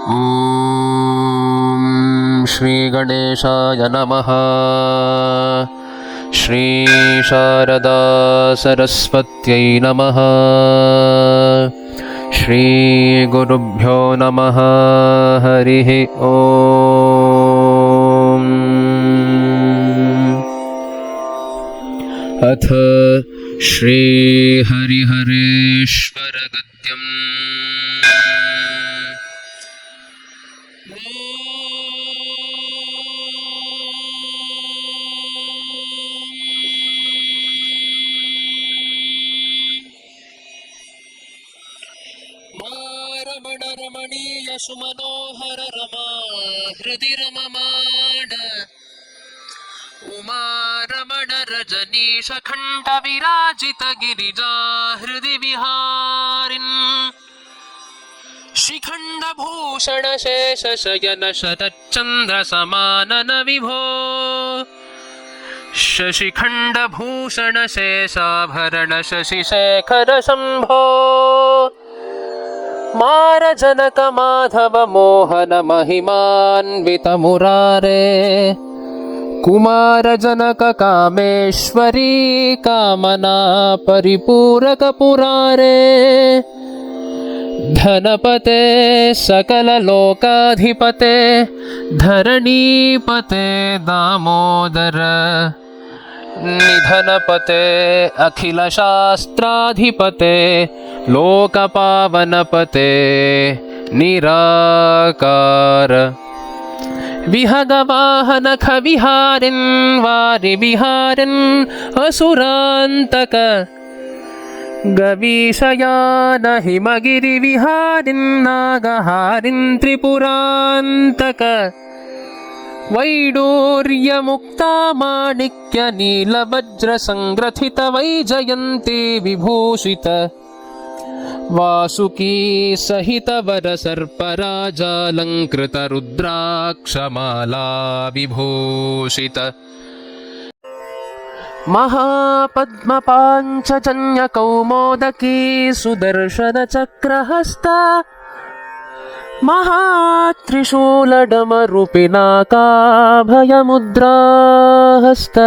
ॐ श्रीगणेशाय नमः। श्रीशारदा सरस्वत्यै नमः। श्रीगुरुभ्यो नमः। हरिः ॐ। अथ श्रीहरिहरेश्वरगद्यम्। रमण रमणीय सुमनोहर रमा हृदि रममाण उमा रमण रजनीश खण्ड विराजित गिरिजा हृदि विहारिन् शिखण्ड भूषण शेष शयन शतचन्द्र समानन विभो शशिखण्ड भूषण शेषाभरण शशिशेखर शम्भो मारजनक माधव मोहन महिमान्वित मुरारे कुमार जनक कामेश्वरी कामना परिपूरक पुरारे धनपते सकल लोकाधिपते धरणीपते दामोदर निधनपते अखिल शास्त्राधिपते लोकपावनपते निराकार विहगवाहन खविहारिन् वारिविहारिन् असुरान्तक गवीशयान हिमगिरिविहारिन् नागहारिन् त्रिपुरान्तक वैडूर्यमुक्ता माणिक्य नीलवज्र संग्रथित वैजयन्ती विभूषित वासुकी सहित वर सर्पराजालंकृत रुद्राक्षमाला विभूषित महापद्म पाञ्चजन्य कौमोदकी सुदर्शन चक्रहस्ता महात्रिशूलडमरुपिनाकाभयमुद्राहस्त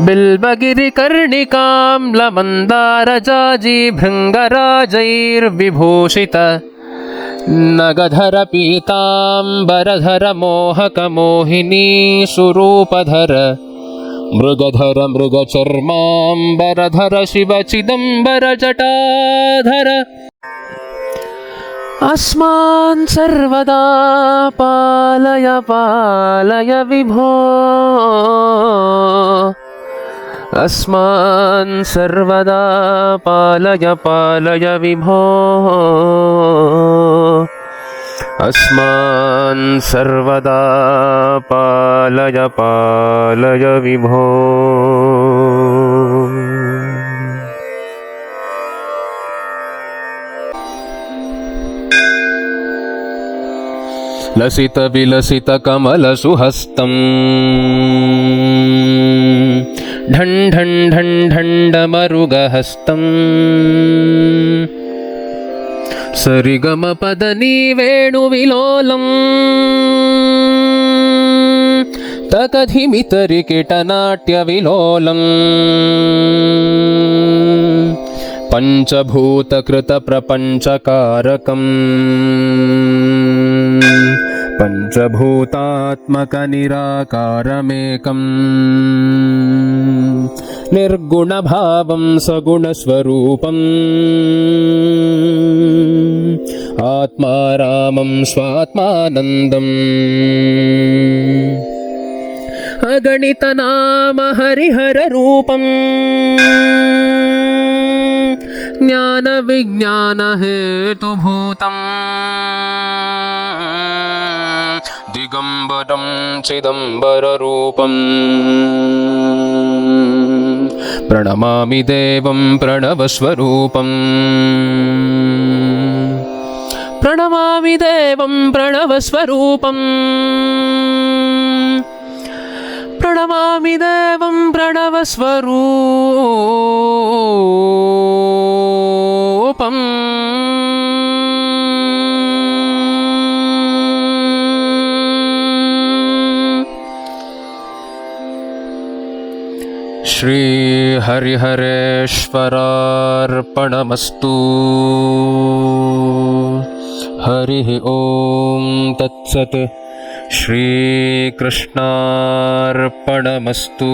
बिल्बगिरिकर्णिकाम्लमन्दारजाजी भृङ्गराजैर्विभूषित नगधर पीताम्बरधर मोहक मोहिनी सुरूपधर मृगधर मृगचर्माम्बरधर शिव चिदम्बर जटाधर अस्मान् सर्वदा पालय पालय विभो अस्मान् सर्वदा पालय पालय विभो अस्मान् सर्वदा पालय पालय विभो। लसित विलसित कमल सुहस्तम् ढं ढं ढं ढण्डमरुगहस्तम् सरिगम पदनी वेणुविलोलम् तकधिमितरिकिटनाट्यविलोलम् पञ्चभूतकृत प्रपञ्चकारकम् पञ्चभूतात्मक निराकारमेकम् निर्गुणभावं सगुणस्वरूपम् आत्मारामं स्वात्मानन्दम् अगणितनाम हरिहररूपम् ज्ञानविज्ञानहेतुभूतम् दिगम्बरं चिदम्बररूपम् प्रणमामि देवं प्रणवस्वरूपम् प्रणमामि देवं प्रणवस्वरूपम् प्रणमामि देवं प्रणवस्वरूपम् श्रीहरिहरेश्वरार्पणमस्तु हरिः ॐ तत्सत् श्रीकृष्णार्पणमस्तु।